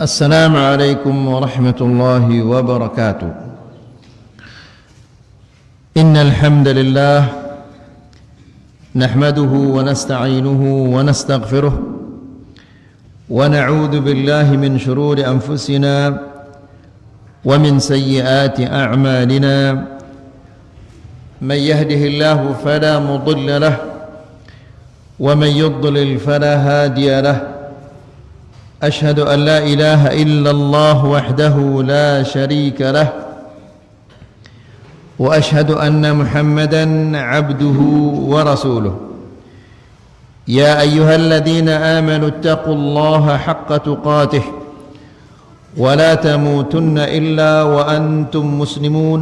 السلام عليكم ورحمة الله وبركاته. إن الحمد لله نحمده ونستعينه ونستغفره ونعوذ بالله من شرور أنفسنا ومن سيئات أعمالنا. من يهده الله فلا مضل له ومن يضلل فلا هادي له. أشهد أن لا إله إلا الله وحده لا شريك له وأشهد أن محمدا عبده ورسوله. يا أيها الذين آمنوا اتقوا الله حق تقاته ولا تموتن إلا وأنتم مسلمون.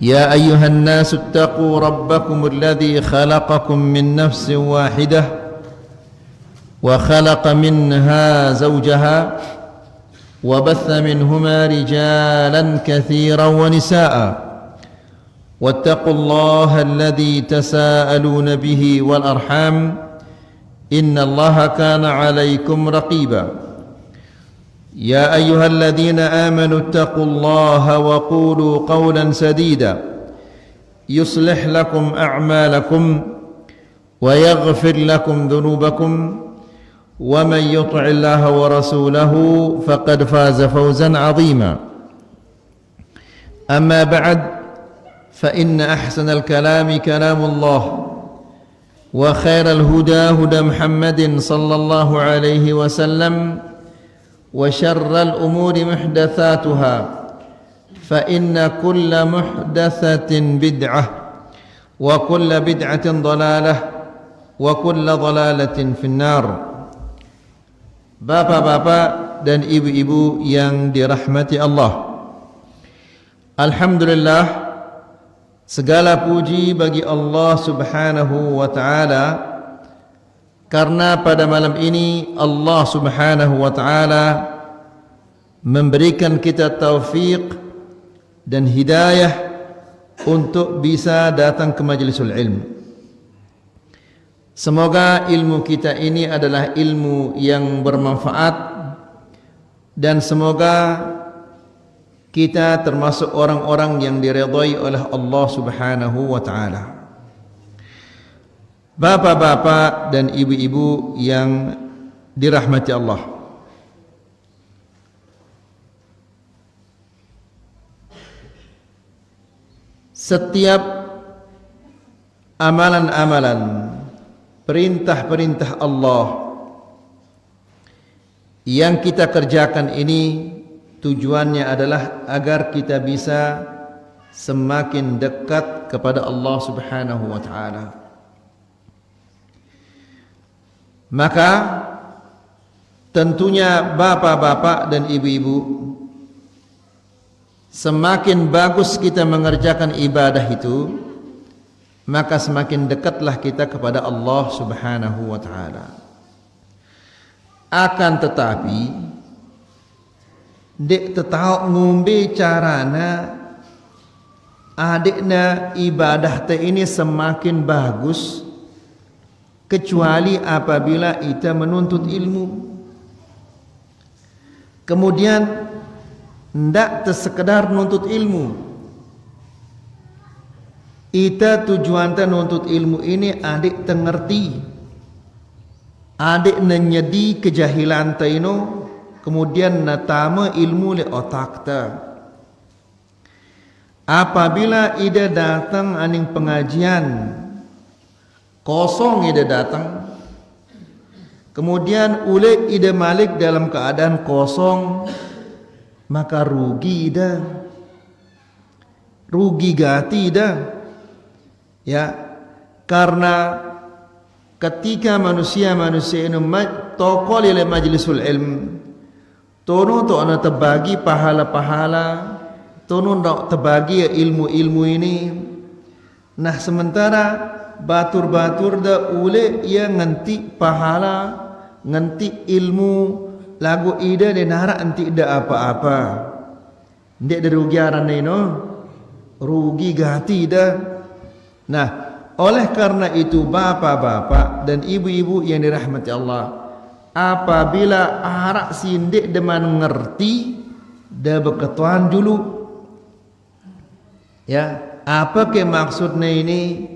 يا أيها الناس اتقوا ربكم الذي خلقكم من نفس واحدة وخلق منها زوجها وبث منهما رجالا كثيرا ونساء. واتقوا الله الذي تساءلون به والأرحام إن الله كان عليكم رقيبا. يا أيها الذين آمنوا اتقوا الله وقولوا قولا سديدا يصلح لكم أعمالكم ويغفر لكم ذنوبكم ومن يطع الله ورسوله فقد فاز فوزا عظيما. أما بعد فإن أحسن الكلام كلام الله وخير الهدى هدى محمد صلى الله عليه وسلم وشر الأمور محدثاتها فإن كل محدثة بدعة وكل بدعة ضلالة وكل ضلالة في النار. Bapak-bapak dan ibu-ibu yang dirahmati Allah, alhamdulillah, segala puji bagi Allah Subhanahu wa ta'ala, karena pada malam ini Allah Subhanahu wa ta'ala memberikan kita taufik dan hidayah untuk bisa datang ke majlisul ilmu. Semoga ilmu kita ini adalah ilmu yang bermanfaat dan semoga kita termasuk orang-orang yang diridhai oleh Allah Subhanahu wa ta'ala. Bapak-bapak dan ibu-ibu yang dirahmati Allah, setiap amalan-amalan, perintah-perintah Allah yang kita kerjakan ini tujuannya adalah agar kita bisa semakin dekat kepada Allah Subhanahu wa ta'ala. Maka tentunya bapak-bapak dan ibu-ibu, semakin bagus kita mengerjakan ibadah itu, maka semakin dekatlah kita kepada Allah Subhanahu wa ta'ala. Akan tetapi dek tetau ngumbe carana adikna ibadah te ini semakin bagus kecuali apabila kita menuntut ilmu. Kemudian ndak tersekedar menuntut ilmu, ita tujuan ta nuntut ilmu ini adik tengerti, adik nenyedi kejahilan ta ino, kemudian natama ilmu le otak ta. Apabila ida datang aning pengajian kosong, ida datang kemudian ule ida malik dalam keadaan kosong, maka rugi ida, rugi gati ida. Ya, karena ketika manusia-manusia ini tokol oleh majlisul ilm, tono to ana terbagi pahala-pahala, tono terbagi ilmu-ilmu ini. Nah, sementara batur-batur da ule ia nganti pahala, nganti ilmu, lagu ida de nara anti da apa-apa. Ndek da rugi arane no, rugi gati dah. Nah, oleh karena itu bapak-bapak dan ibu-ibu yang dirahmati Allah, apabila arak sindik deman ngerti dah berketuan dulu. Ya, apa ke maksudnya ini?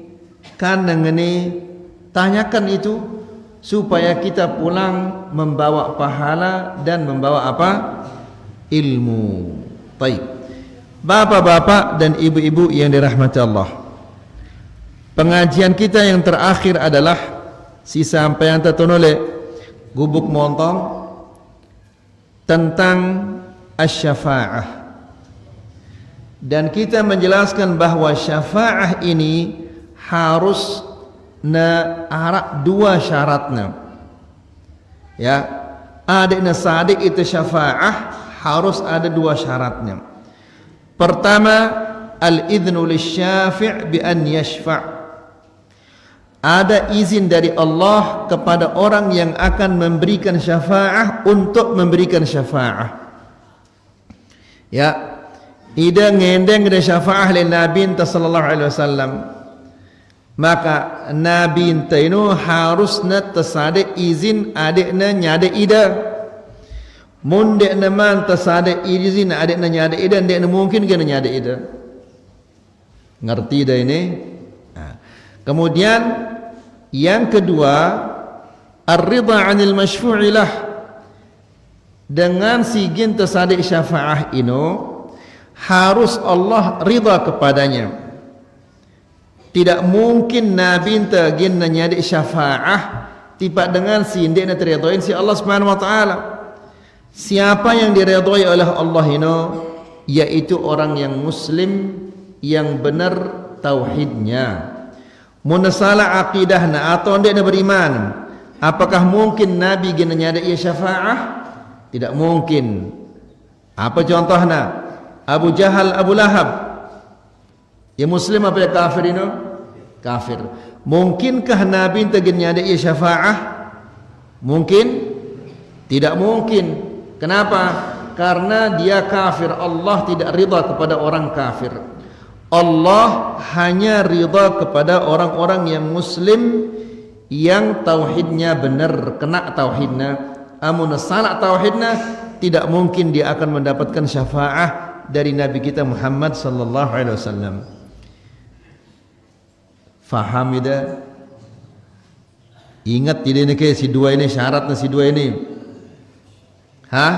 Kan ini tanyakan itu supaya kita pulang membawa pahala dan membawa apa? Ilmu. Baik. Bapak-bapak dan ibu-ibu yang dirahmati Allah. Pengajian kita yang terakhir adalah si sampai yang tertulis gubuk montong tentang asy-syafa'ah. Dan kita menjelaskan bahwa syafa'ah ini harus arak dua syaratnya. Ya, adikna sadik itu syafa'ah harus ada dua syaratnya. Pertama, al-idhnu lisyafi' bi an yashfa'. Ada izin dari Allah kepada orang yang akan memberikan syafa'ah untuk memberikan syafa'ah. Ya, ida ngendeng dari syafa'ah li Nabi sallallahu alaihi wasallam, maka Nabi itu harusnya tersada izin adiknya nyada ida. Mun dek naman tersada izin adiknya nyada ida, dek mungkin kena nyada ida. Ngerti dah ini? Nah. Kemudian yang kedua, ar-ridha 'anil masyfu'i lah. Dengan sigin tersada syafa'ah ini harus Allah ridha kepadanya. Tidak mungkin Nabi tegin nyadi syafa'ah tiba dengan sindik na teridhain si Allah Subhanahu wa taala. Siapa yang diridhai oleh Allah ini yaitu orang yang muslim yang benar tauhidnya. Mun salah aqidahna atau ndak beriman, apakah mungkin Nabi gina nyadi syafa'ah? Tidak mungkin. Apa contohnya? Abu Jahal, Abu Lahab. Ya muslim apa ya kafir ini? Kafir. Mungkinkah Nabi tegenya ada syafa'ah? Mungkin? Tidak mungkin. Kenapa? Karena dia kafir. Allah tidak ridha kepada orang kafir. Allah hanya ridha kepada orang-orang yang muslim yang tauhidnya benar, kena tauhidnya. Amun salah tauhidnya, tidak mungkin dia akan mendapatkan syafa'ah dari Nabi kita Muhammad sallallahu alaihi wasallam. Faham tidak? Ingat tidak ini ke si dua ini syaratnya si dua ini. Hah?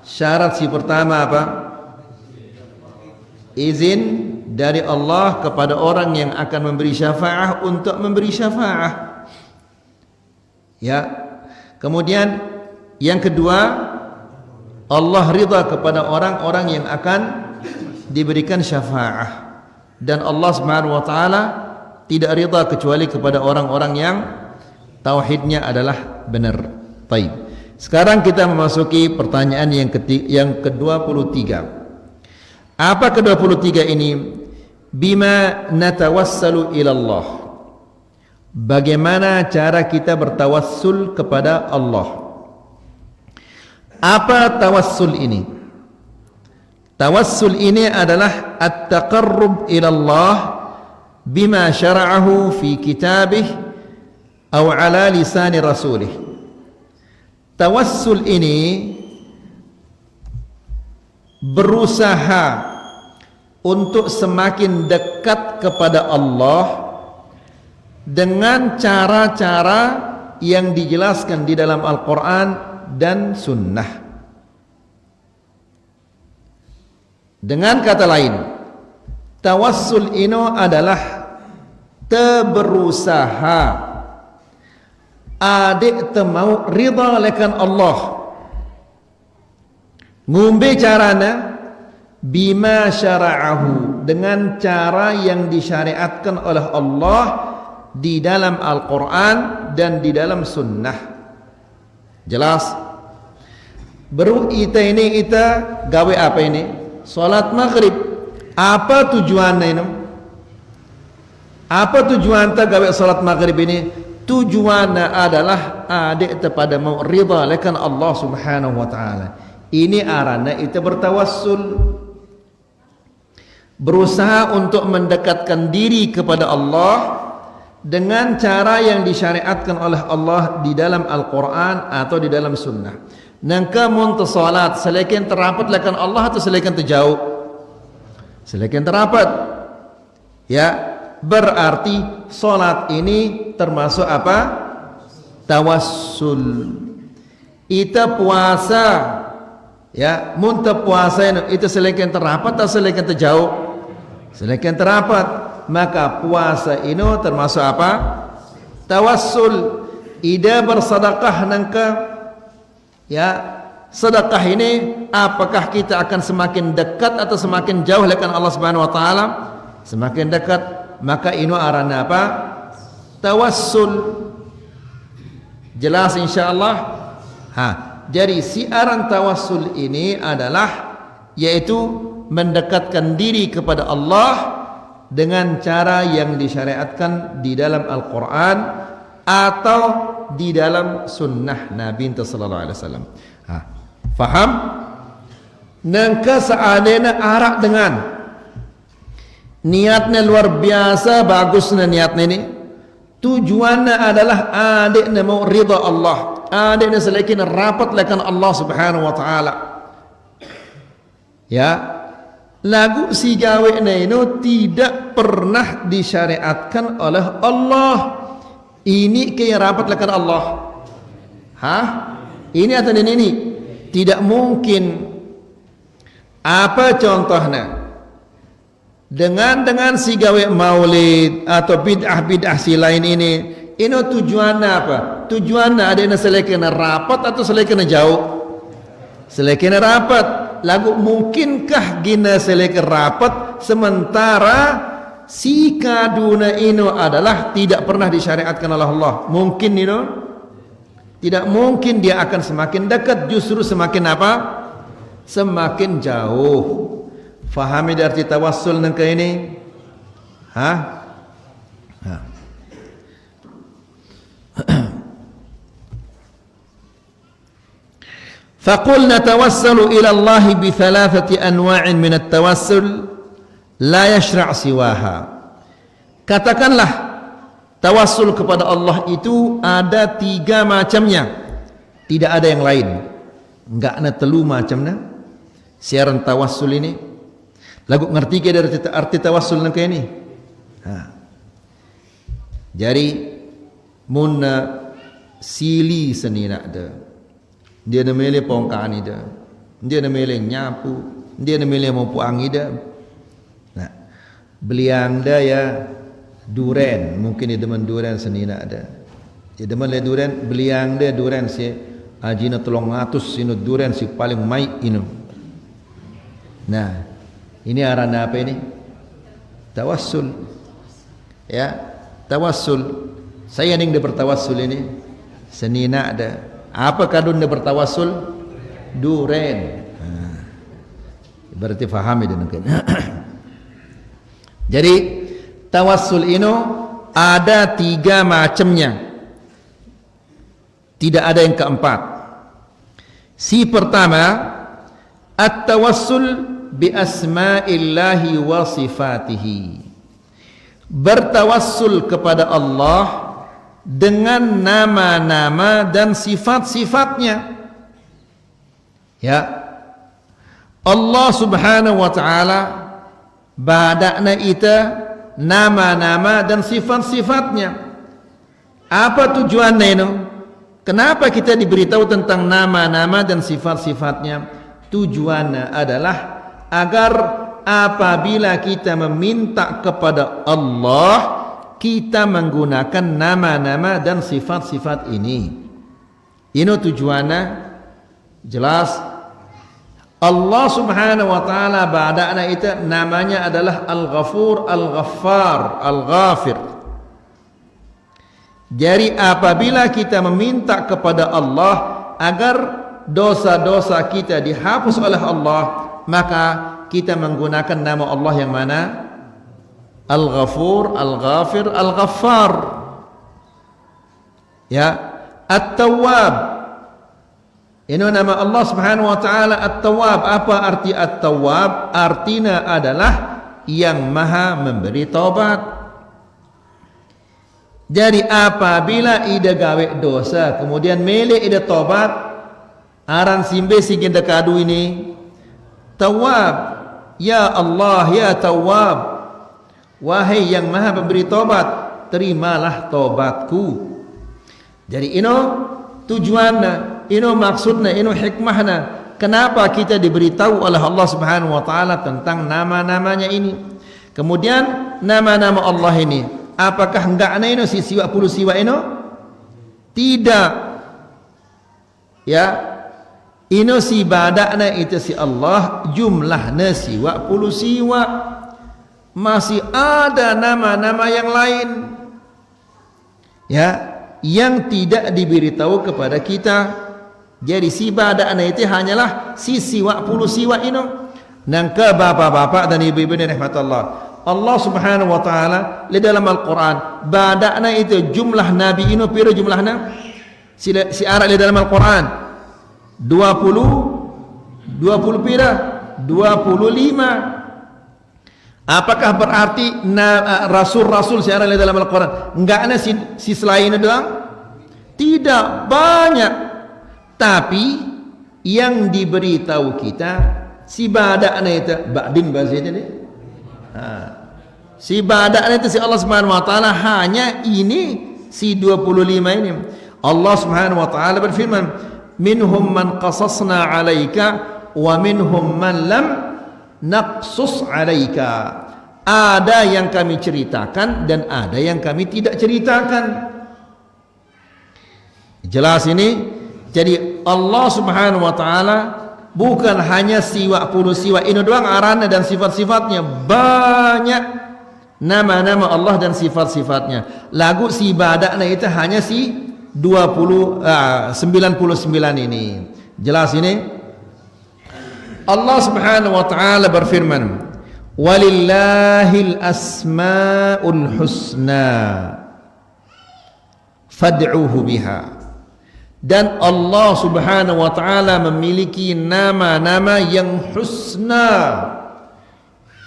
Syarat si pertama apa? Izin dari Allah kepada orang yang akan memberi syafa'ah untuk memberi syafa'ah. Ya. Kemudian yang kedua, Allah ridha kepada orang-orang yang akan diberikan syafa'ah. Dan Allah Subhanahu wa taala tidak ridha kecuali kepada orang-orang yang tauhidnya adalah benar. Baik. Sekarang kita memasuki pertanyaan yang ke-23. Apa ke-23 ini? Bima natawassalu ila Allah. Bagaimana cara kita bertawassul kepada Allah? Apa tawassul ini? Tawassul ini adalah at-taqarrub ila Allah bima syara'ahu fi kitabih atau ala lisani rasulih. Tawassul ini berusaha untuk semakin dekat kepada Allah dengan cara-cara yang dijelaskan di dalam Al-Quran dan Sunnah. Dengan kata lain, tawassul ini adalah berusaha adik temau ridha lekan Allah. Ngumbe carana bima syara'ahu, dengan cara yang disyariatkan oleh Allah di dalam Al-Quran dan di dalam Sunnah. Jelas? Baru ita gawe apa ini? Salat maghrib. Apa tujuannya ini? Apa tujuan ta gawe salat maghrib ini? Tujuannya adalah adik kepada mau ridha lekan Allah Subhanahu wa taala. Ini arana itu bertawassul, berusaha untuk mendekatkan diri kepada Allah dengan cara yang disyariatkan oleh Allah di dalam Al-Quran atau di dalam Sunnah. Nangka munta salat selekan terapat lakan Allah atau selekan terjauh? Selekan terapat. Ya, berarti salat ini termasuk apa? Tawassul. Ita puasa, ya, munta puasa itu selekan terapat atau selekan terjauh? Selekan terapat. Maka puasa ini termasuk apa? Tawassul. Ida bersedekah nangka, ya, sedekah ini apakah kita akan semakin dekat atau semakin jauh dengan Allah Subhanahu wa taala? Semakin dekat, maka ini arana apa? Tawassul. Jelas insyaallah. Jadi siaran tawassul ini adalah yaitu mendekatkan diri kepada Allah dengan cara yang disyariatkan di dalam Al-Quran atau di dalam sunnah Nabi sallallahu alaihi wasallam. Faham? Nangka seandainya arak dengan niatnya luar biasa bagusnya niatnya ini, tujuannya adalah adiknya mau ridha Allah, adiknya selekin rapat lakan Allah Subhanahu wa taala. Ya, lagu si gawe ini tidak pernah disyariatkan oleh Allah. Ini kayak rapat lakan Allah. Ini atau ini? Tidak mungkin. Apa contohnya? Dengan si gawe maulid atau bid'ah si lain ini tujuannya apa? Tujuannya ada yang selekan rapat atau selekan jauh? Selekan rapat. Lagu mungkinkah gina selekan rapat sementara si kaduna ini adalah tidak pernah disyariatkan oleh Allah? Mungkin ini? Tidak mungkin. Dia akan semakin dekat, justru semakin apa? Semakin jauh. Fahami arti tawassul nangka ini? فقلنا نتوسل إلى الله بثلاثة أنواع من التوسل لا يشرع سواها. Katakanlah tawassul kepada Allah itu ada 3 macamnya, tidak ada yang lain. Enggak ada telu macamnya siaran tawassul ini. Lagu ngerti ke dari arti tawassul nang ini? Jadi munna sili senina ada. Dia namanya pongkaan ida, dia namanya nyapu, dia namanya mau puang ida. Nah, beliang dah ya duren, mungkin dia demen duren senina ada. Dia demen le duren, beliang dah duren si ajina 300 sinu duren si paling mai inu. Nah, ini arana apa ini? Tawassul. Ya, tawassul. Saya ning dia bertawassul ini senina ada. Apa kadun dia bertawassul? Duren. Berarti faham itu mungkin. Jadi tawassul ini ada 3 macamnya. Tidak ada yang keempat. Si pertama, at-tawassul bi asma'illahi wa sifatihi. Bertawassul kepada Allah dengan nama-nama dan sifat-sifatnya. Ya, Allah Subhanahu wa taala badakna ita nama-nama dan sifat-sifatnya. Apa tujuannya itu? Kenapa kita diberitahu tentang nama-nama dan sifat-sifatnya? Tujuannya adalah agar apabila kita meminta kepada Allah, kita menggunakan nama-nama dan sifat-sifat ini. Ini tujuannya jelas. Allah Subhanahu wa taala ba'dana itu namanya adalah Al-Ghafur, Al-Ghaffar, Al-Ghafir. Jadi apabila kita meminta kepada Allah agar dosa-dosa kita dihapus oleh Allah, maka kita menggunakan nama Allah yang mana? Al-Ghafur, Al-Ghafir, Al-Ghaffar. Ya, At-Tawwab. Ini nama Allah Subhanahu wa taala At-Tawwab. Apa arti At-Tawwab? Artinya adalah yang Maha memberi taubat. Jadi apabila ida gawe dosa kemudian mele ida tobat, aran simbe sigin dekadu ini Tawab, ya Allah ya Tawab, wahai yang maha pemberi tobat, terimalah tobatku. Jadi ino tujuanna, ino maksudna, ino hikmahna, kenapa kita diberitahu oleh Allah Subhanahu wa taala tentang nama-namanya ini. Kemudian nama-nama Allah ini, apakah enggak ana ino si siwa puluh siwa ino? Tidak. Ya. Ino si badakna itu si Allah, jumlahna siwa puluh siwa. Masih ada nama-nama yang lain. Ya, yang tidak diberitahu kepada kita. Jadi si badakna itu hanyalah si siwa puluh siwa ino. Nang ke bapak-bapak dan ibu-ibu ni rahmatullah, Allah Subhanahu wa taala di dalam Al-Quran badakna itu jumlah nabi ino piro jumlahna si arah di dalam Al-Quran 20 pira 25. Apakah berarti rasul-rasul si arah di dalam Al-Quran enggak ada si selain itu doang? Tidak, banyak. Tapi yang diberitahu kita si badakna itu ba'din bahasanya ni. Si badakna itu si Allah Subhanahu wa taala hanya ini si 25 ini. Allah Subhanahu wa taala berfirman, minhum man qasasna 'alaika wa minhum man lam naqsus 'alaika. Ada yang kami ceritakan dan ada yang kami tidak ceritakan. Jelas ini. Jadi Allah Subhanahu wa taala bukan hanya siwa puluh siwa ini doang arana dan sifat-sifatnya, banyak nama-nama Allah dan sifat-sifatnya. Lagu si badakna itu hanya si 99 ini. Jelas ini. Allah Subhanahu wa taala berfirman, walillahil asmaul husna fad'uhu biha. Dan Allah Subhanahu wa taala memiliki nama-nama yang husna,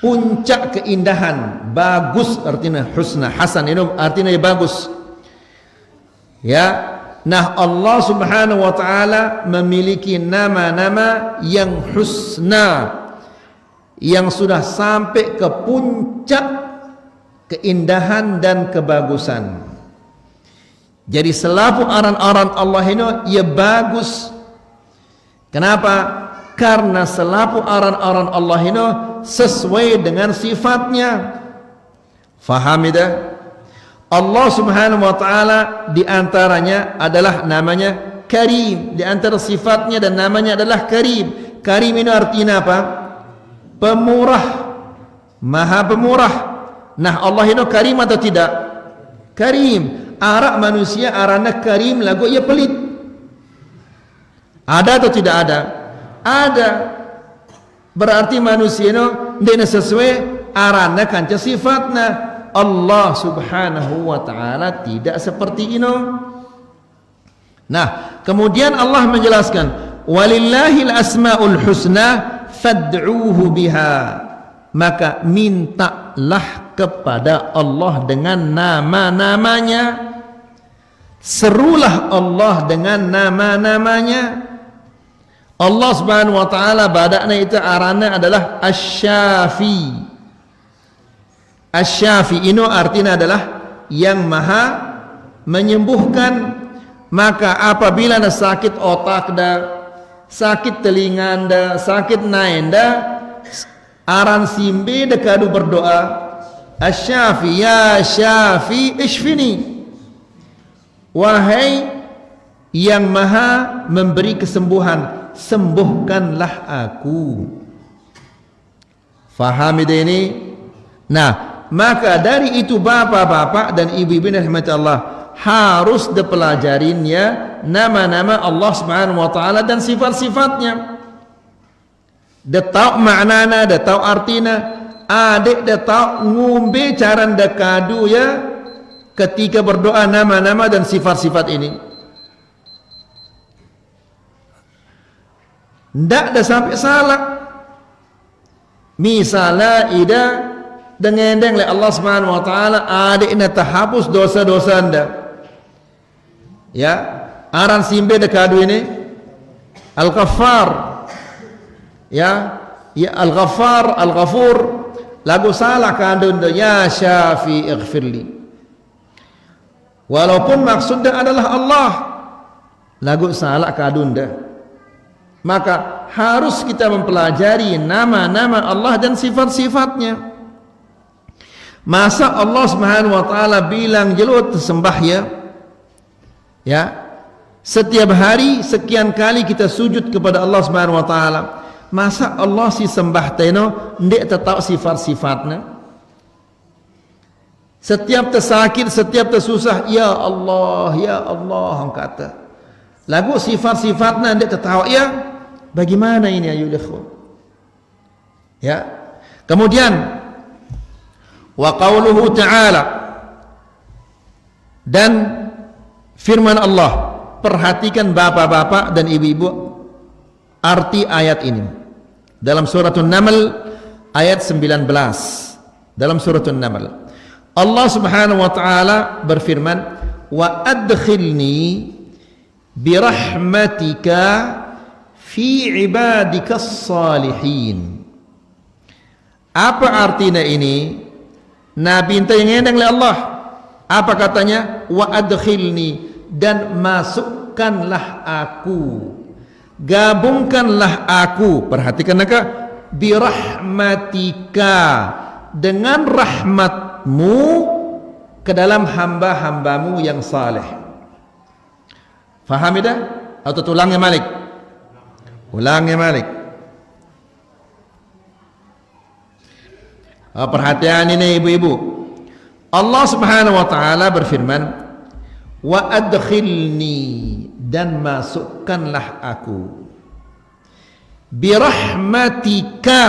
puncak keindahan, bagus artinya husna, hasan itu artinya bagus. Ya. Nah, Allah Subhanahu wa taala memiliki nama-nama yang husna, yang sudah sampai ke puncak keindahan dan kebagusan. Jadi selalu aran-aran Allah ini ia bagus. Kenapa? Karena selalu aran-aran Allah ini sesuai dengan sifatnya. Faham itu? Allah Subhanahu wa taala di antaranya adalah namanya Karim, di antara sifatnya dan namanya adalah Karim. Karim ini artinya apa? Pemurah, Maha Pemurah. Nah, Allah ini Karim atau tidak? Karim. Arak manusia arana Karim lagu ia pelit. Ada atau tidak ada? Ada. Berarti manusia no dena sesuai arana kanca sifatna. Allah Subhanahu wa taala tidak seperti ini. Nah, kemudian Allah menjelaskan, walillahil asmaul husna fad'uhu biha. Maka mintalah kepada Allah dengan nama-namanya, serulah Allah dengan nama-namanya. Allah Subhanahu wa taala badakna itu arana adalah Asy-Syafi. Asy-Syafi ini artinya adalah yang maha menyembuhkan. Maka apabila anda sakit otak dah, sakit telinga anda, sakit naen dah, aran simbe dekadu berdoa, Asy-Syafi, ya Syafi ishfini, wahai yang maha memberi kesembuhan, sembuhkanlah aku. Faham ini? Nah, maka dari itu bapak-bapak dan ibu-ibu rahmat Allah harus dipelajarinya nama-nama Allah Subhanahu wa taala dan sifat-sifatnya. Dia tahu maknana, dia tahu artinya. Adik dia tahu ngumbe cara dekadu ya ketika berdoa nama-nama dan sifat-sifat ini. Ndak ada sampai salah. Misalnya ida dengendeng oleh Allah Subhanahu wa taala adik ina terhapus dosa-dosa anda. Ya, aran simbe dekadu ini Al-Ghaffar. Ya, ya Al-Ghaffar, Al-Ghafur. Lagu salah kandun ya Syafi ighfirli. Walaupun maksudnya adalah Allah, lagu salah kadunda. Maka harus kita mempelajari nama-nama Allah dan sifat-sifatnya. Masa Allah Subhanahu wa taala bilang jelut sembah ya setiap hari sekian kali kita sujud kepada Allah Subhanahu wa taala. Masa Allah si sembah teno ndek tahu sifat-sifatnya. Setiap tersakit, setiap tersusah, ya Allah kata. Lagu sifat-sifatnya ndek tahu ya. Bagaimana ini ayuh ikhwan? Ya. Kemudian wa qauluhu ta'ala, dan firman Allah. Perhatikan bapak-bapak dan ibu-ibu arti ayat ini. Dalam surat An-Naml ayat 19. Dalam surat An-Naml Allah Subhanahu wa taala berfirman, wa adkhilni birahmatika fi ibadikas salihin. Apa artinya ini? Nabi yang ngendeng oleh Allah. Apa katanya? Wa adkhilni, dan masukkanlah aku, gabungkanlah aku. Perhatikan nak, birahmatika, dengan rahmatmu ke dalam hamba-hambamu yang saleh. Faham dah? Atau tulangnya Malik? Ulangnya Malik. Perhatian ini ibu-ibu. Allah Subhanahu wa taala berfirman, wa adkhilni, dan masukkanlah aku, birahmatika,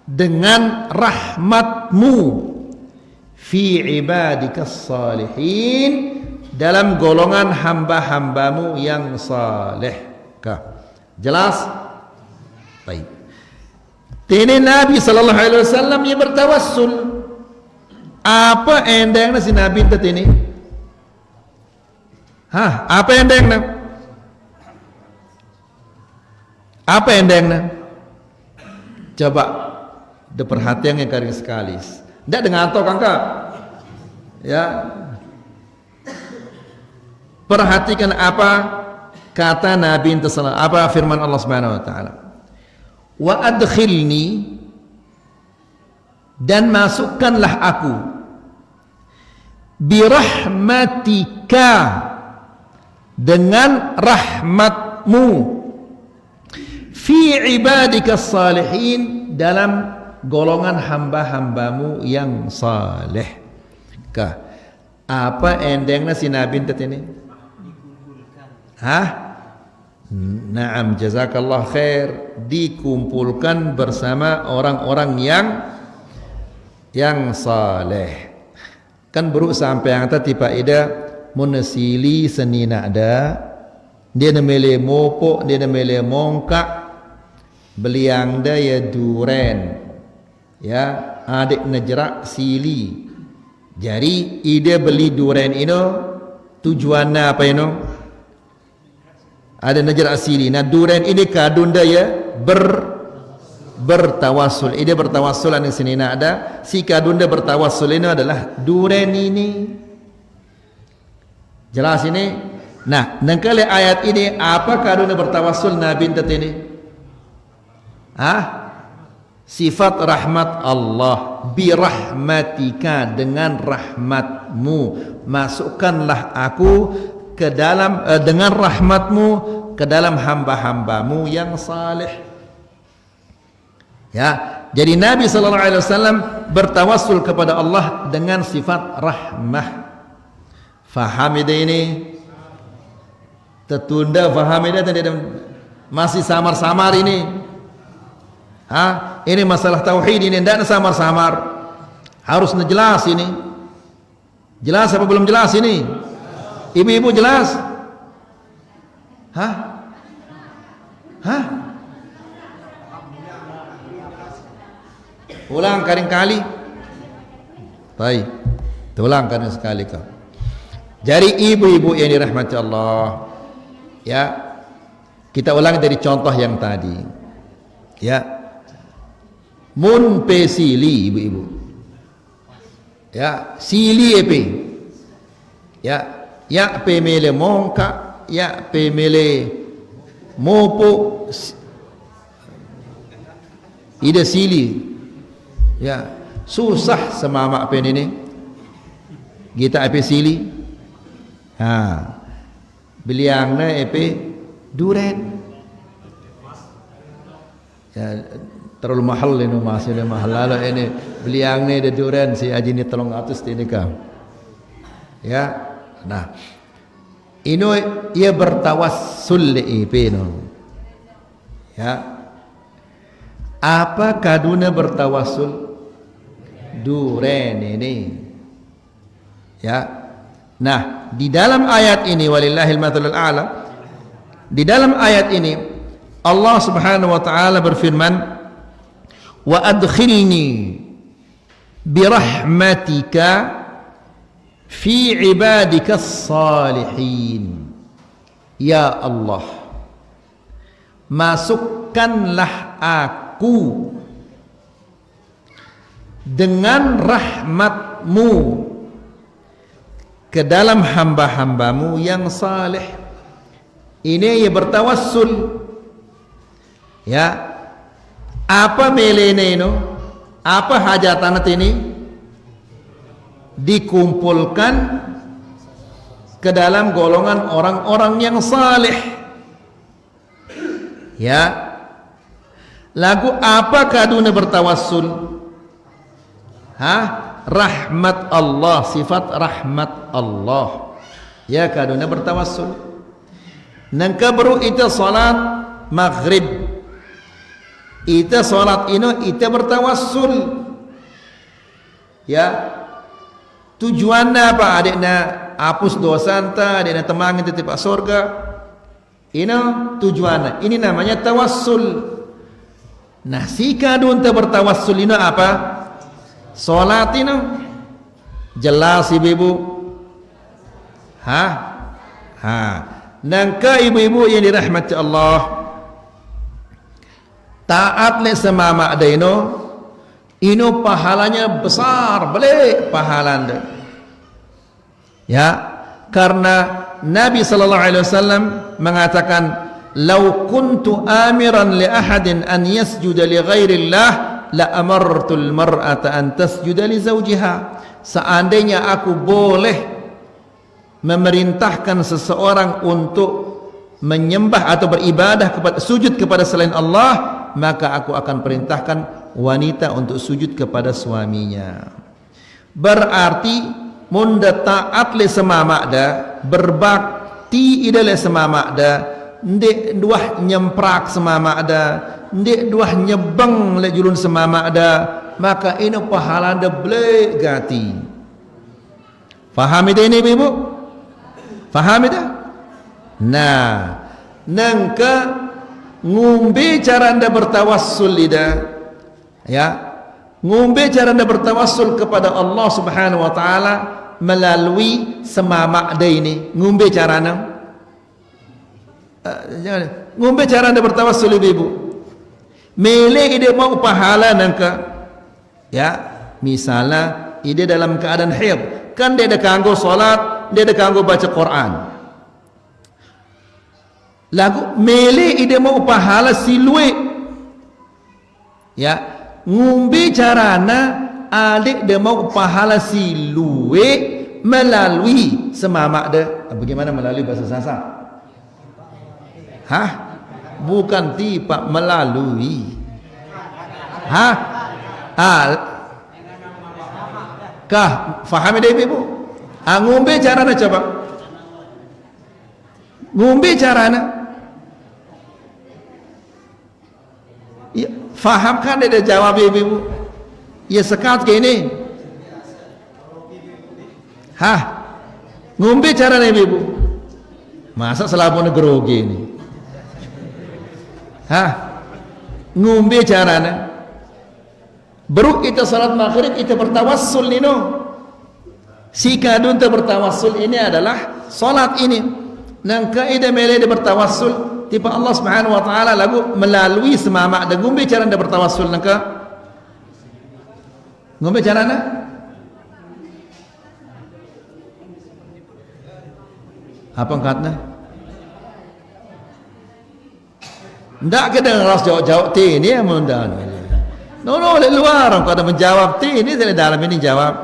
dengan rahmatmu, fi ibadikas salihin, dalam golongan hamba-hambamu yang saleh. Jelas? Baik. Ini Nabi sallallahu alaihi wasallam yang bertawassul. Apa endangnya si Nabi itu ini? Apa endangnya? Apa endangnya? Coba diperhatikan yang kering sekali. Tidak dengan atau kangka. Ya. Perhatikan apa kata Nabi itu, apa firman Allah Subhanahu wa taala. Wa adkhilni, dan masukkanlah aku, birahmatika, dengan rahmatmu, fi ibadikas salihin, dalam golongan hamba-hambamu yang saleh. Apa endingnya si Nabi ini? Naam, jazakallah khair. Dikumpulkan bersama orang-orang yang saleh. Kan baru sampai yang tadi Pak Ida munesili senina ada. Dia namanya mopok, dia namanya mongkak, beliang daya duren. Ya, adik nejerak sili. Jadi ide beli duren ini tujuannya apa ini? Ada najar asili. Nah duren ini kadunda ya bertawassul. Ide bertawassul di sini ada. Si kadunda bertawassul ini adalah duren ini. Jelas ini? Nah, nangkali ayat ini apa kadunda bertawassul Nabi ini? Sifat rahmat Allah, birahmatika, dengan rahmatmu, masukkanlah aku ke dalam dengan rahmatmu ke dalam hamba-hambamu yang saleh. Ya, jadi Nabi sallallahu alaihi wasallam bertawassul kepada Allah dengan sifat rahmah. Faham ini? Tertunda faham ini, masih samar-samar ini. Ini masalah tauhid ini, tidak samar-samar. Harus jelas ini. Jelas apa belum jelas ini? Ibu-ibu jelas? Ulang kali. Baik, tulangkan sekali kau. Jadi ibu-ibu yang dirahmati Allah, ya, kita ulang dari contoh yang tadi, ya, mun pe sili ibu-ibu, ya, sili epe, ya pe mele mongka, ya pe mele mopo, ida sili, ya, susah semama pe ini, kita epe sili. Beliangna epe duren, ya, terlalu mahal ini masih mahal lalu ini beliangna de duren si aji ni tolong atus ini kau, ya. Nah, ini ia bertawassul epe no, ya. Apa kaduna bertawassul duren ini, ya. Nah, di dalam ayat ini walillahil mathalul a'la, di dalam ayat ini Allah Subhanahu wa taala berfirman, "Wa adkhilni bi rahmatika fi ibadikas salihin." Ya Allah, masukkanlah aku dengan rahmat-Mu ke dalam hamba-hambamu yang saleh. Ini ya bertawassul, ya. Apa melene ini, apa hajatan ini dikumpulkan ke dalam golongan orang-orang yang saleh, ya. Lagu apa kaduna bertawassul? Rahmat Allah, sifat rahmat Allah, ya, kaduna bertawassul. Nangka baru ita salat maghrib, ita salat ini ita bertawassul, ya. Tujuannya apa? Adikna hapus dosa anta, adikna temangin titip surga. Ini tujuannya, ini namanya tawassul. Nah, si kadun bertawassul ini apa? Salat ini jelas ibu-ibu, nangka ibu-ibu yang dirahmati Allah, taat le semama ada ino pahalanya besar, boleh pahalanya, ya, karena Nabi sallallahu alaihi wasallam mengatakan, "Lau kuntu amiran li ahadin an yasjuda li ghairillah la amartul mar'ata an tasjuda li zawjiha." Seandainya aku boleh memerintahkan seseorang untuk menyembah atau beribadah kepada sujud kepada selain Allah, maka aku akan perintahkan wanita untuk sujud kepada suaminya. Berarti munda taat le semamakda, berbakti ida le semamakda, ndek duah nyemprak semamakda, ndek duah nyebang le julun semamakda, maka ini pahala anda boleh gati. Faham itu ini ibu? Faham itu? Nah, nangka ngumbe cara anda bertawassul ida, ya, ngumbe cara anda bertawassul kepada Allah Subhanahu wa taala melalui semamakda ini. Ngumbe carana, ngumbe cara anda bertawassul ibu. Mele ide mau pahala nangka, ya, misalnya ide dalam keadaan haid, kan dia ada kanggo salat, dia ada kanggo baca Quran. Lagu mele ide mau pahala silwe, ya, ngumbi carana adik dia mau pahala silwe melalui semamak dia. Bagaimana melalui bahasa Sasak? Bukan tipa, melalui. Kah faham dia ibu? Ngumbi carana coba. Ngumbi carana. Ya, faham kan dia jawab ibu? Ya sekat gini. Ngumbi carana ibu? Masa selapun grogi ini? Ngumbi carana. Baru kita salat maghrib kita bertawassul nino. Si kadun tu bertawassul ini adalah solat ini. Nang kaidah mele dia bertawassul tiba Allah Subhanahu wa taala lagu melalui semamak da gumbe cara dia bertawassul nangka ngombe carana apa angkatna ndak ke dengan ras jawab ti ini amundan no le luar orang kada menjawab ti ini dari dalam ini jawab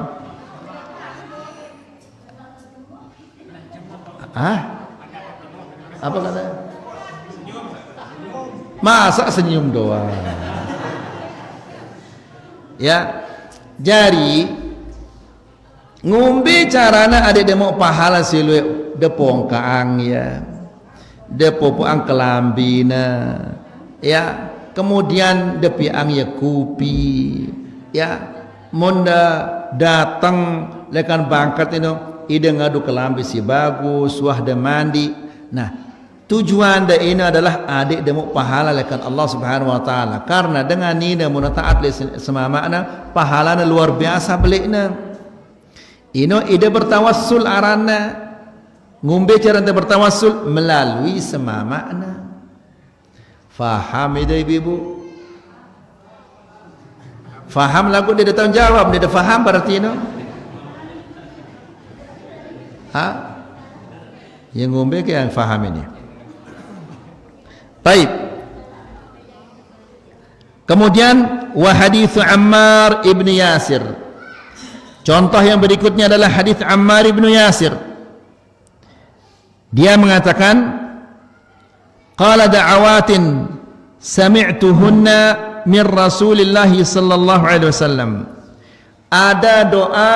apa kata masa senyum doang ya jari ngumbi carana ada demo pahala silue depong kaang ya depo puang kelambina ya kemudian depi ang ya kupi ya monda datang lekan bangkat itu ide ngadu kelambi si bagus wahda mandi. Nah tujuan da ini adalah adik demo pahala lekan Allah Subhanahu wa taala karena dengan ini mun taat semamakna pahalana luar biasa belikna ino ide bertawassul arana ngumbe cara bertawassul melalui semamakna faham ide ibu faham lagu dia datang jawab dia faham berarti ino yang ngumbe ke yang faham ini. Baik. Kemudian wa hadits Ammar ibn Yasir. Contoh yang berikutnya adalah hadits Ammar ibn Yasir. Dia mengatakan qala da'awatin sami'tuhunna min Rasulillah sallallahu alaihi wasallam. Ada doa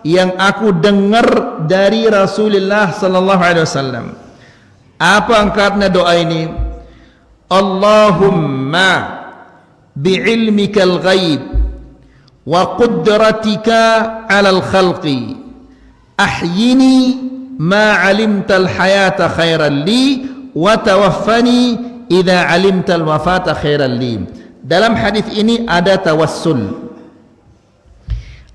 yang aku dengar dari Rasulullah sallallahu alaihi wasallam. Apa angkatnya doa ini? Allahumma bi'ilmikal ghaib wa qudratika 'alal khalqi ahyini ma 'alimtal hayata khairan li wa tawaffani idza 'alimtal wafata khairan li. Dalam hadis ini ada tawassul.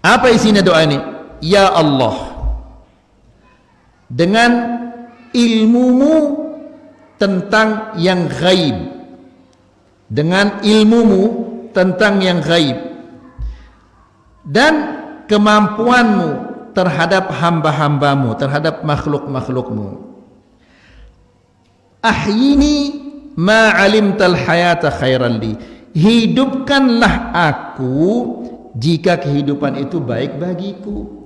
Apa isinya doa ini? Ya Allah, dengan ilmumu tentang yang gaib, dengan ilmumu tentang yang gaib dan kemampuanmu terhadap hamba-hambamu, terhadap makhluk-makhlukmu. Ahyini ma 'alimtal hayata khairan li. Hidupkanlah aku jika kehidupan itu baik bagiku.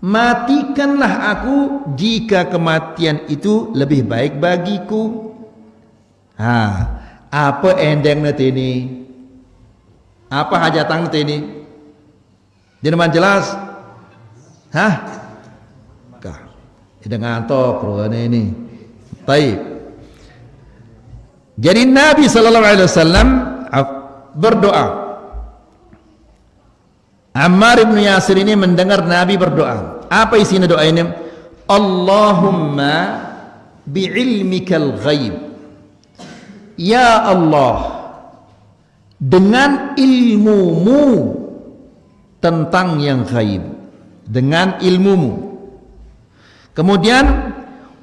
Matikanlah aku jika kematian itu lebih baik bagiku. Apa endeng nanti ini? Apa hajatang nanti ini? Jangan jelas. Kah? Dengan tok ruangan ini. Baik. Jadi Nabi sallallahu alaihi wasallam berdoa. Ammar ibn Yasir ini mendengar Nabi berdoa. Apa isinya doa ini? Allahumma bi'ilmikal ghaib. Ya Allah, dengan ilmumu tentang yang gaib, dengan ilmumu. Kemudian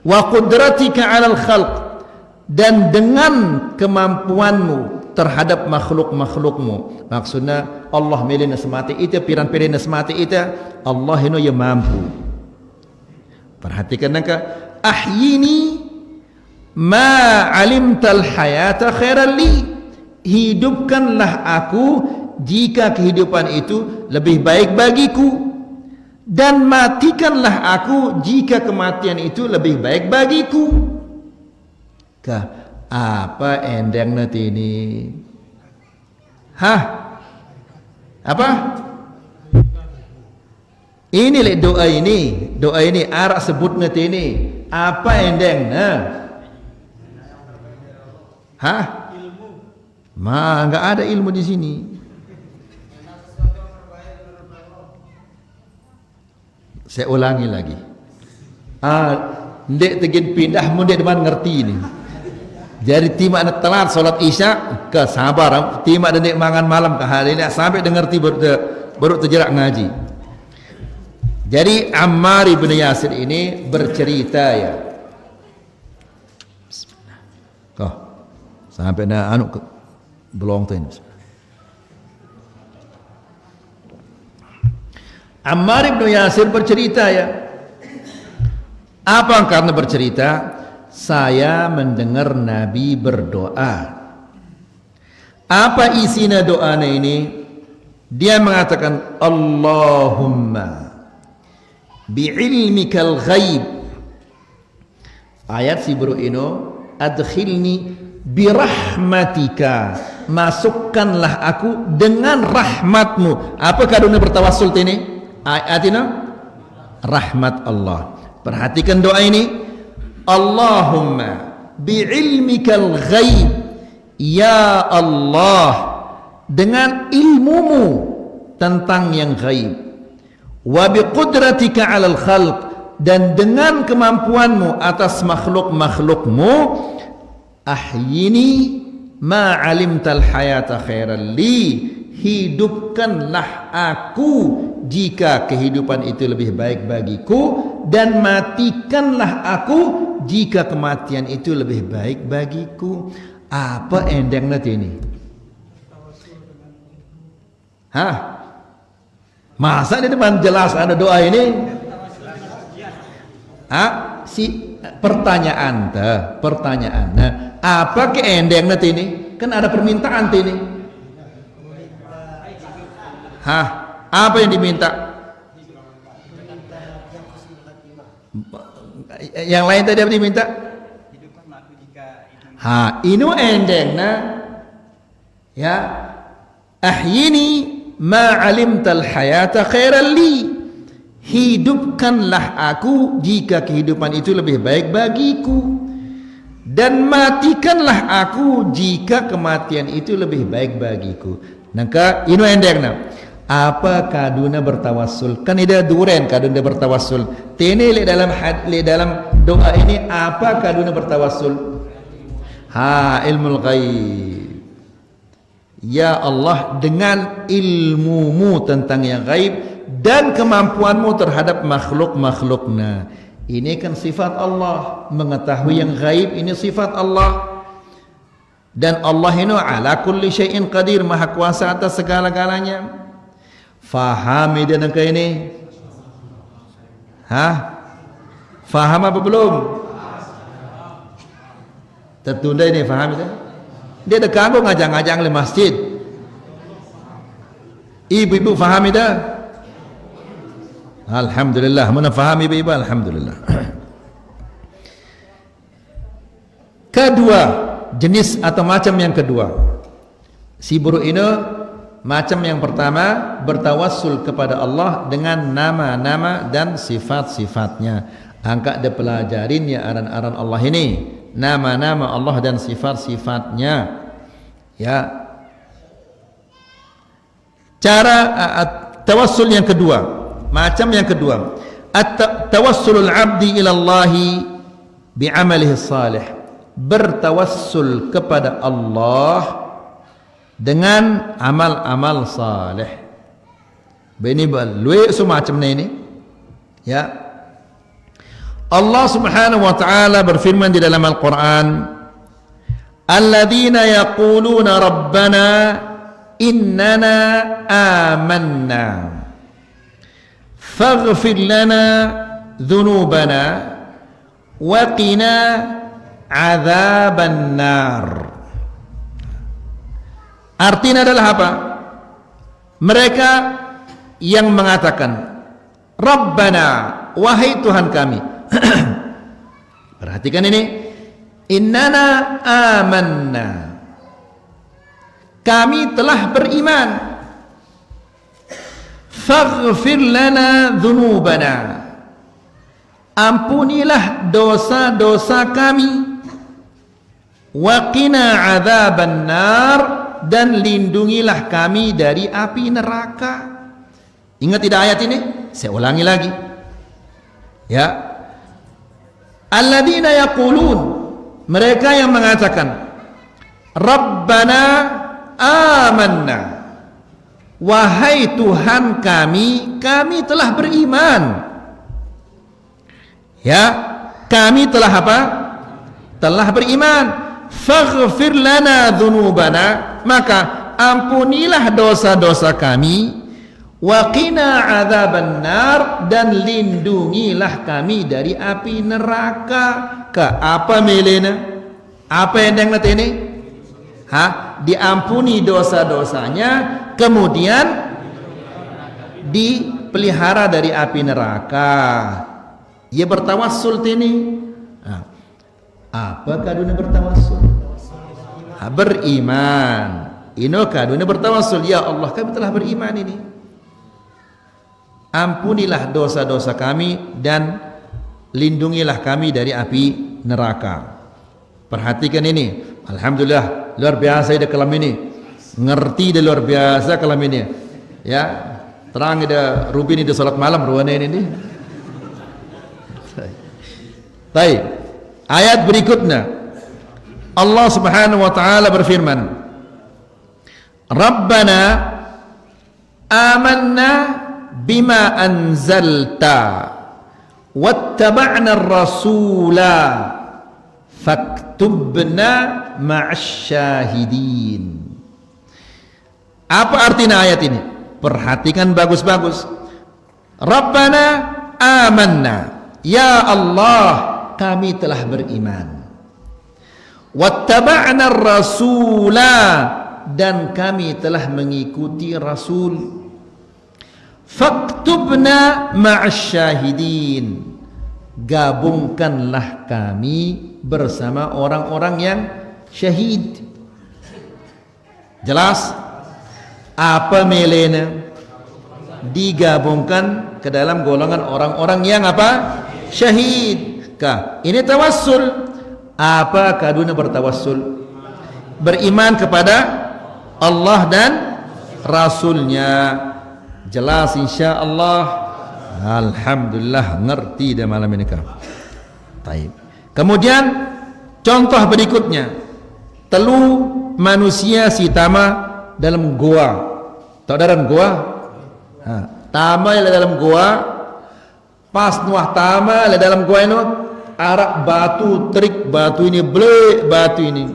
wa qudratika 'alal khalq, dan dengan kemampuanmu terhadap makhluk-makhlukmu. Maksudnya Allah melina semati itu, piran-piran semati itu Allah ino yang mampu. Perhatikan nangka ahyini ma 'alimtal hayata khairan li. Hidupkanlah aku jika kehidupan itu lebih baik bagiku, dan matikanlah aku jika kematian itu lebih baik bagiku. Apa endeng nanti ini? Apa? Ini le doa ini arak sebut nanti ini. Apa endeng? Enggak ada ilmu di sini. Saya ulangi lagi. Ndek tegin pindah mun dek depan ngerti ini. Jadi timak nak telat solat isya ke sabar, timak dek mangan malam ke hari ini sampai dengerti baru terjerak ngaji. Jadi Ammar ibn Yasir ini bercerita ya. Kau sampai na anu belong tuh ini. Ammar ibn Yasir bercerita ya. Apa karena bercerita? Saya mendengar Nabi berdoa. Apa isinya doanya ini? Dia mengatakan, Allahumma bi'ilmikal ghaib. Ayat si bro ino, adkhilni birahmatika. Masukkanlah aku dengan rahmatmu. Apa kaduna bertawassul ini? Ayat ini rahmat Allah. Perhatikan doa ini. Allahumma bi'ilmikal ghaib, ya Allah, dengan ilmumu tentang yang ghaib, wa biqudratika 'alal khalq, dan dengan kemampuanmu atas makhluk-makhlukmu, ahyini ma 'alimtal hayata khairan li, hidupkanlah aku jika kehidupan itu lebih baik bagiku, dan matikanlah aku jika kematian itu lebih baik bagiku. Apa endang nanti ini? Hah? Masa di depan jelas ada doa ini? Hah? Si pertanyaan nah, apa ke endang nanti ini? Kan ada permintaan ini. Hah? Apa yang diminta? Yang lain tadi apa diminta? Ha, inu endengna ya, ahyini ma 'alimtal hayata khairan li, hidupkanlah aku jika kehidupan itu lebih baik bagiku, dan matikanlah aku jika kematian itu lebih baik bagiku. Nangka inu endengna apa kaduna bertawassul, kan ida duren kaduna bertawassul tene le dalam doa ini apa kaduna bertawassul? Ha, ilmul ghaib. Ya Allah, dengan ilmumu tentang yang ghaib dan kemampuanmu terhadap makhluk-makhluknya. Ini kan sifat Allah, mengetahui yang ghaib ini sifat Allah. Dan Allah ini ala kulli syai'in qadir, maha kuasa atas segala-galanya. Fahami dia nangka ini? Hah? Faham apa belum? Tertunda ini, faham itu? Dia ada kagum ngajang-ngajang di masjid. Ibu-ibu faham itu? Alhamdulillah, mana faham ibu-ibu? Alhamdulillah. Kedua, jenis atau macam yang kedua, si buruk ini macam yang pertama bertawassul kepada Allah dengan nama-nama dan sifat-sifatnya. Angka dia pelajarin ya aran-aran Allah ini, nama-nama Allah dan sifat-sifatnya. Ya. Cara tawassul yang kedua, macam yang kedua, tawassulul abdi ila Allah bi'amalihi salih. Bertawassul kepada Allah dengan amal-amal saleh. Bini balui semacam ini. Ya. Allah Subhanahu wa taala berfirman di dalam Al-Qur'an, "Alladzina yaquluna rabbana innana amanna faghfir lana dzunubana wa qina adzaban nar." Artinya adalah apa? Mereka yang mengatakan, Rabbana, wahai Tuhan kami. Perhatikan ini, innana amanna, kami telah beriman. Faghfir lana dzunubana, ampunilah dosa-dosa kami. Wa qina adzaban nar, dan lindungilah kami dari api neraka. Ingat tidak ayat ini? Saya ulangi lagi. Ya. Alladzina yaqulun, mereka yang mengatakan Rabbana amanna wahai Tuhan kami telah beriman. Ya, kami telah apa? Telah beriman. Faghfir lana dzunubana, maka ampunilah dosa-dosa kami, wa qina adzabannar, dan lindungilah kami dari api neraka. Ka apa melena? Apa yang nanti ini? Diampuni dosa-dosanya, kemudian dipelihara dari api neraka. Ia bertawassul ini. Apa kaduna bertawassul? Beriman. Ino kaduna bertawassul, ya Allah kami telah beriman ini. Ampunilah dosa-dosa kami dan lindungilah kami dari api neraka. Perhatikan ini. Alhamdulillah, luar biasa ide kalam ini. Ngerti de luar biasa kalam ini. Ya, terang ide Rubin ide salat malam ruannya ini. Baik. Ayat berikutnya Allah Subhanahu wa taala berfirman, Rabbana amanna bima anzalta wattaba'na ar-rasula faktubna ma'asyahidin. Apa artinya ayat ini? Perhatikan bagus-bagus. Rabbana amanna, ya Allah kami telah beriman. Wattaba'na ar-rasula, dan kami telah mengikuti Rasul. Faktubna ma'asyahidin, gabungkanlah kami bersama orang-orang yang syahid. Jelas? Apa melena? Digabungkan ke dalam golongan orang-orang yang apa? Syahid. Ini tawassul. Apa kaduna bertawassul? Beriman kepada Allah dan Rasulnya. Jelas insyaallah. Alhamdulillah ngerti dah malam ini kah. Baik. Kemudian contoh berikutnya, telu manusia si tama dalam goa. Tahu dalam goa? Tama yang dalam goa, pas nuah tama yang dalam goa itu arak batu, terik batu ini, blek batu ini,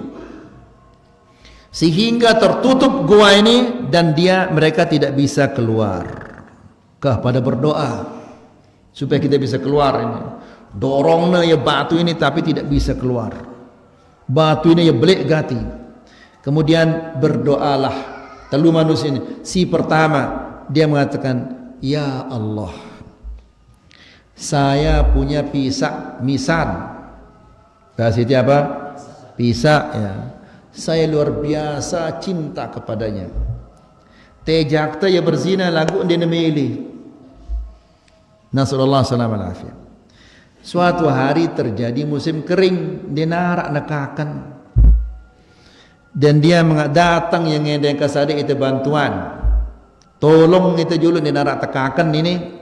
sehingga tertutup goa ini dan mereka tidak bisa keluar. Pada berdoa supaya kita bisa keluar ini. Dorongnya ya batu ini tapi tidak bisa keluar. Batu ini ya belek gati. Kemudian berdoalah telu manusia ini. Si pertama dia mengatakan, ya Allah, saya punya misan. Bahasa itu apa? Pisak ya. Saya luar biasa cinta kepadanya. Tejakta ya berzina lagu dia memilih. Nasallallahu salam alafiyah. Suatu hari terjadi musim kering, dia narak nekakan, dan dia datang yang ngedeng kasade itu bantuan, tolong itu julu dia narak tekakan ini.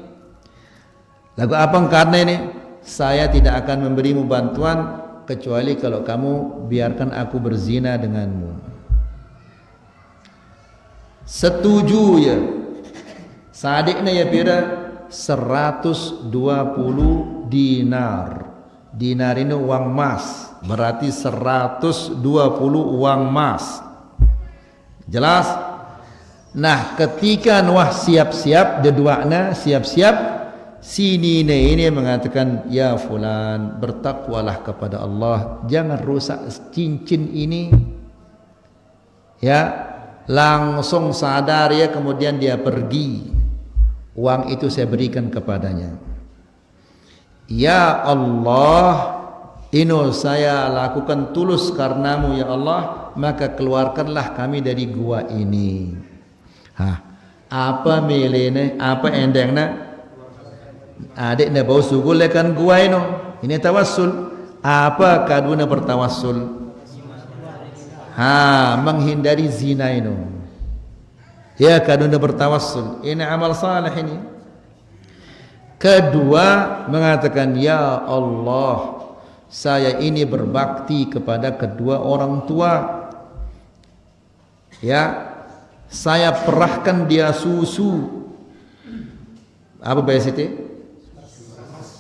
Lagu apa karena ini? Saya tidak akan memberimu bantuan kecuali kalau kamu biarkan aku berzina denganmu. Setuju ya. Sadiknya ya pira 120 dinar. Dinar ini uang emas, berarti 120 uang emas. Jelas? Nah, ketika Nuh siap-siap, deduakna siap-siap, si ini mengatakan, ya fulan, bertakwalah kepada Allah, jangan rusak cincin ini. Ya, langsung sadar ya, kemudian dia pergi. Uang itu saya berikan kepadanya. Ya Allah, ini saya lakukan tulus karenamu ya Allah, maka keluarkanlah kami dari gua ini. Apa milene, apa endengna? Adik na bau sugul lekan gua ini tawassul. Apa kaduna bertawassul? Menghindari zina ini. Ya kaduna bertawassul. Ini amal saleh ini. Kedua mengatakan, ya Allah, saya ini berbakti kepada kedua orang tua. Ya, saya perahkan dia susu. Apa bahasa itu?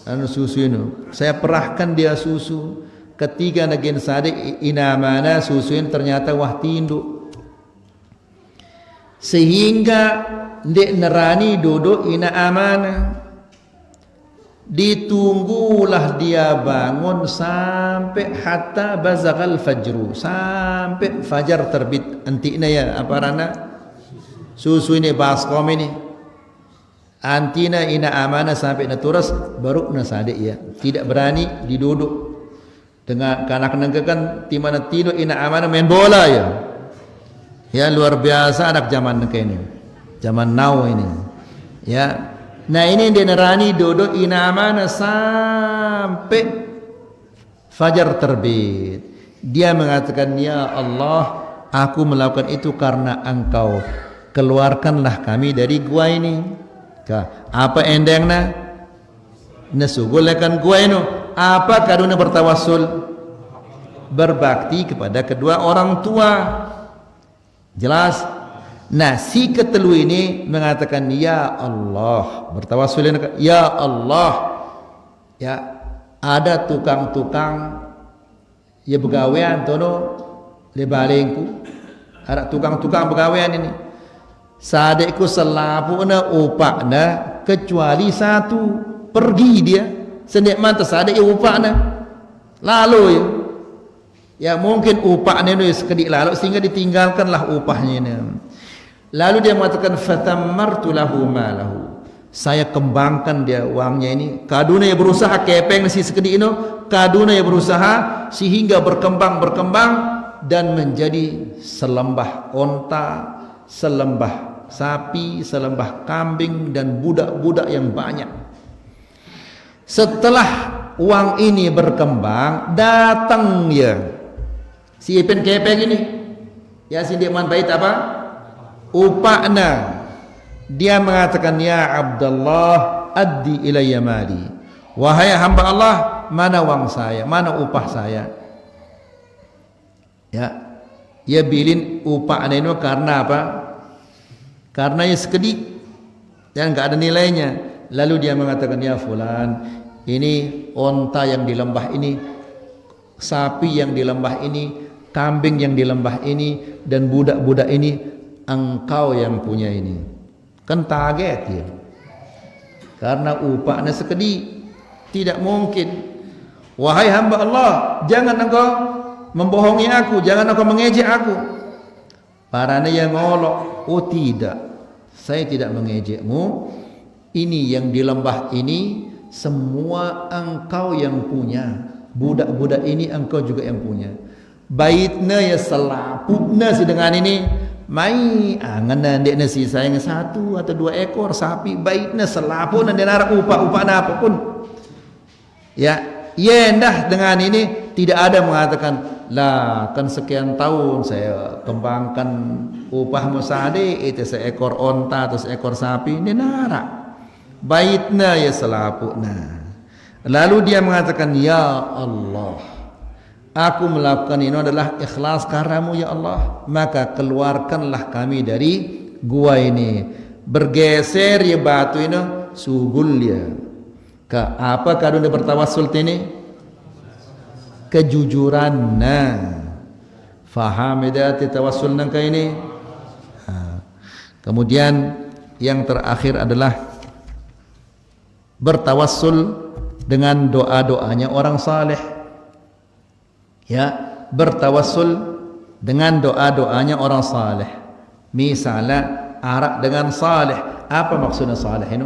Anu susu ini. Saya perahkan dia susu. Ketika nagin sadik ina mana susu ini ternyata wah tinduk. Sehingga ndek nerani duduk ina amanah. Ditunggulah dia bangun sampai hatta bazagal fajru, sampai fajar terbit. Antina ya apa rana susu ini baskom ini antina ina amanah sampai naturas baru nasadik ya, tidak berani diduduk dengan kanak-kanak kan timana tino ina amanah main bola ya. Ya luar biasa anak zaman ini, zaman now ini ya. Nah ini dia nerani duduk ina amanah sampai fajar terbit. Dia mengatakan, ya Allah, aku melakukan itu karena Engkau. Keluarkanlah kami dari gua ini. Apa endengna? Nasugulkan gua ini. Apa kaduna bertawassul? Berbakti kepada kedua orang tua. Jelas? Nah si ketelu ini mengatakan ya Allah, bertawassul, ya Allah, ya ada tukang-tukang ya begawean tono lebalengku, ada tukang-tukang begawean ini sadekku selapuna upakna kecuali satu, pergi dia sendek mata sadek ya upakna lalu ya mungkin upaknya itu sekedik lalu sehingga ditinggalkanlah upahnya ini. Lalu dia mengatakan fatammartu lahu malahu, saya kembangkan dia uangnya ini. Kaduna ya berusaha kepeng si sekedik ini, kaduna ya berusaha sehingga berkembang dan menjadi selembah onta, selembah sapi, selembah kambing dan budak-budak yang banyak. Setelah uang ini berkembang, datang ya si Ipin kepeng ini, ya si Diman Bait apa? Upakna. Dia mengatakan, ya Abdullah addi ilayya mali, wahai hamba Allah, mana uang saya, mana upah saya. Ya, ia bilin upakna ini karena apa? Karena ya sekedik dan enggak ada nilainya. Lalu dia mengatakan, ya fulan, ini onta yang di lembah ini, sapi yang di lembah ini, kambing yang di lembah ini, dan budak-budak ini engkau yang punya ini. Kan target ya, karena upahnya sekedik, tidak mungkin. Wahai hamba Allah, jangan engkau membohongi aku, jangan engkau mengejek aku. Parana yang ngolok, oh tidak, saya tidak mengejekmu. Ini yang di lembah ini semua engkau yang punya, budak-budak ini engkau juga yang punya. Baitna ya selaputna si dengan ini mai angan ndek nasi sayang 1 atau 2 ekor sapi baitna selapun dan narak upah apapun ya yendah dengan ini. Tidak ada mengatakan lah kan sekian tahun saya kembangkan upah musade itu seekor onta atau seekor sapi, ini narak baitna ya selapuna. Lalu dia mengatakan, ya Allah, aku melakukan ini adalah ikhlas karenamu ya Allah, maka keluarkanlah kami dari gua ini. Bergeser ya batu ini sugul ya. Ke apa kaduna bertawassul ini? Kejujuran. Nah, faham idati tawassul nangka ini. Kemudian yang terakhir adalah bertawassul dengan doa-doanya orang saleh. Ya, bertawassul dengan doa-doanya orang saleh. Misalnya arak dengan saleh. Apa maksudnya saleh ini?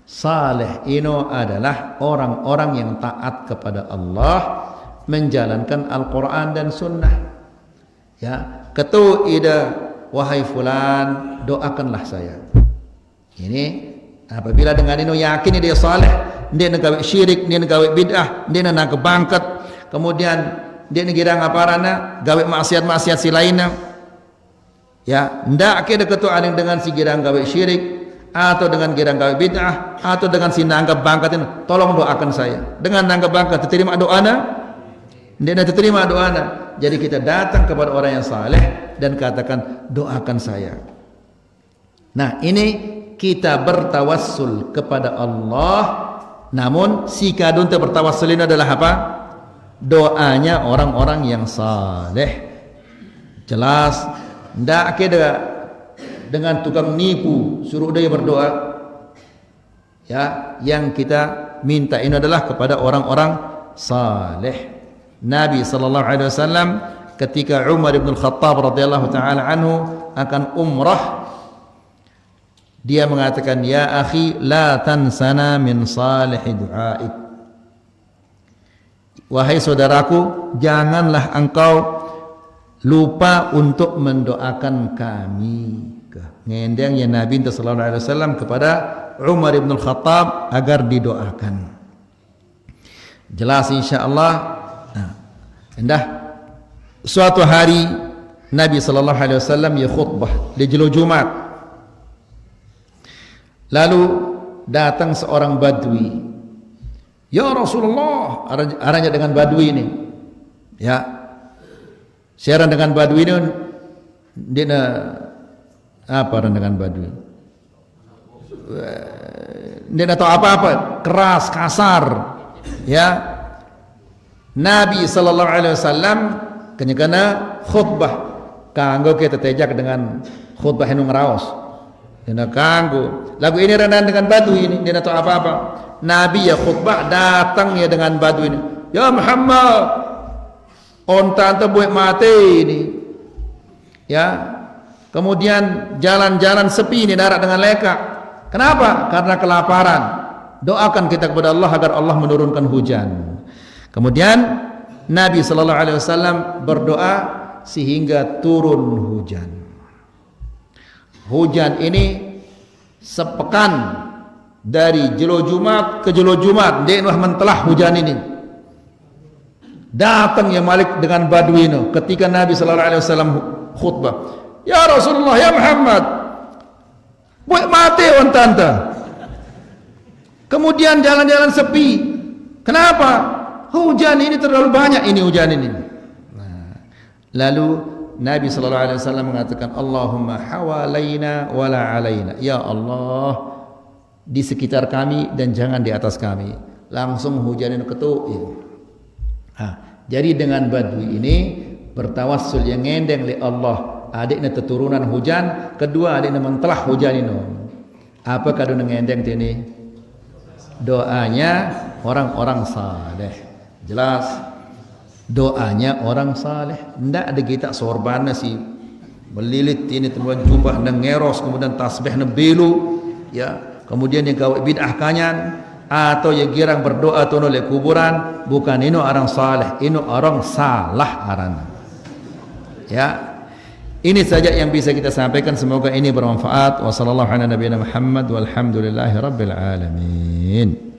Saleh ini adalah orang-orang yang taat kepada Allah, menjalankan Al-Quran dan Sunnah. Ya, ketu ida wahai fulan, doakanlah saya. Ini apabila dengan ini yakin dia saleh, dia nak syirik, dia nak bid'ah, dia nak bangkat, kemudian dia negirang aparana gawe maksiat-maksiat si lainnya, ya ndak ke deketu aning dengan si girang gawe syirik atau dengan girang gawe bid'ah atau dengan si nanggap bangkatin, tolong doakan saya. Dengan nanggap bangkat diterima doana, dia diterima doana. Jadi kita datang kepada orang yang saleh dan katakan doakan saya. Nah, ini kita bertawassul kepada Allah, namun si kadun bertawassul ini adalah apa? Doanya orang-orang yang saleh. Jelas, ndak ada dengan tukang nipu suruh dia berdoa. Ya, yang kita minta ini adalah kepada orang-orang saleh. Nabi sallallahu alaihi wasallam ketika Umar bin Khattab radhiyallahu taala anhu akan umrah, dia mengatakan, ya akhi la tansana min salih du'aik. Wahai saudaraku, janganlah engkau lupa untuk mendoakan kami. Ngendengnya Nabi sallallahu alaihi wasallam kepada Umar bin Khattab agar didoakan. Jelas insyaallah. Nah, indah suatu hari Nabi sallallahu alaihi wasallam ya khutbah di jelo Jumat. Lalu datang seorang badui. Ya Rasulullah, arahnya dengan badui ini. Ya. Siaran dengan badui ini dia apa dengan badui? Dia tahu apa-apa, keras, kasar. Ya. Nabi sallallahu alaihi wasallam kenyakana khutbah kanggo kita tejak dengan khutbah yang ngeraos. Dia kanggo. Lagu ini rendah dengan badui ini, dia tahu apa-apa. Nabi ya khutbah datang ya dengan badui ini. Ya Muhammad, onta anta buat mati ini. Ya. Kemudian jalan-jalan sepi ini darat dengan leka. Kenapa? Karena kelaparan. Doakan kita kepada Allah agar Allah menurunkan hujan. Kemudian Nabi sallallahu alaihi wasallam berdoa sehingga turun hujan. Hujan ini sepekan dari jelo Jumat ke jelo Jumat dia mentelah hujan ini. Datang ya Malik dengan Badwino ketika Nabi sallallahu alaihi wasallam khutbah. Ya Rasulullah, ya Muhammad, buat mati ontanta. Kemudian jalan-jalan sepi. Kenapa? Hujan ini terlalu banyak ini hujan ini. Nah, lalu Nabi sallallahu alaihi wasallam mengatakan, Allahumma hawalaina wala alaina. Ya Allah, di sekitar kami dan jangan di atas kami. Langsung hujan ini ketuk. Nah, jadi dengan badui ini bertawassul yang ngendeng li Allah. Adiknya keturunan hujan, kedua adiknya mentelah hujan ini. Apa kadang ngendeng ini? Doanya orang-orang saleh. Jelas doanya orang saleh. Ndak ada kita sorbannya si melilit ini temuan jubah dan ngeros kemudian tasbih nebelu ya, kemudian yang gawe bid'ah kanyan atau yang girang berdoa tono le kuburan, bukan ini orang saleh, ini orang salah arana. Ya. Ini saja yang bisa kita sampaikan, semoga ini bermanfaat. Wassallallahu ala nabiyina Muhammad walhamdulillahi rabbil alamin.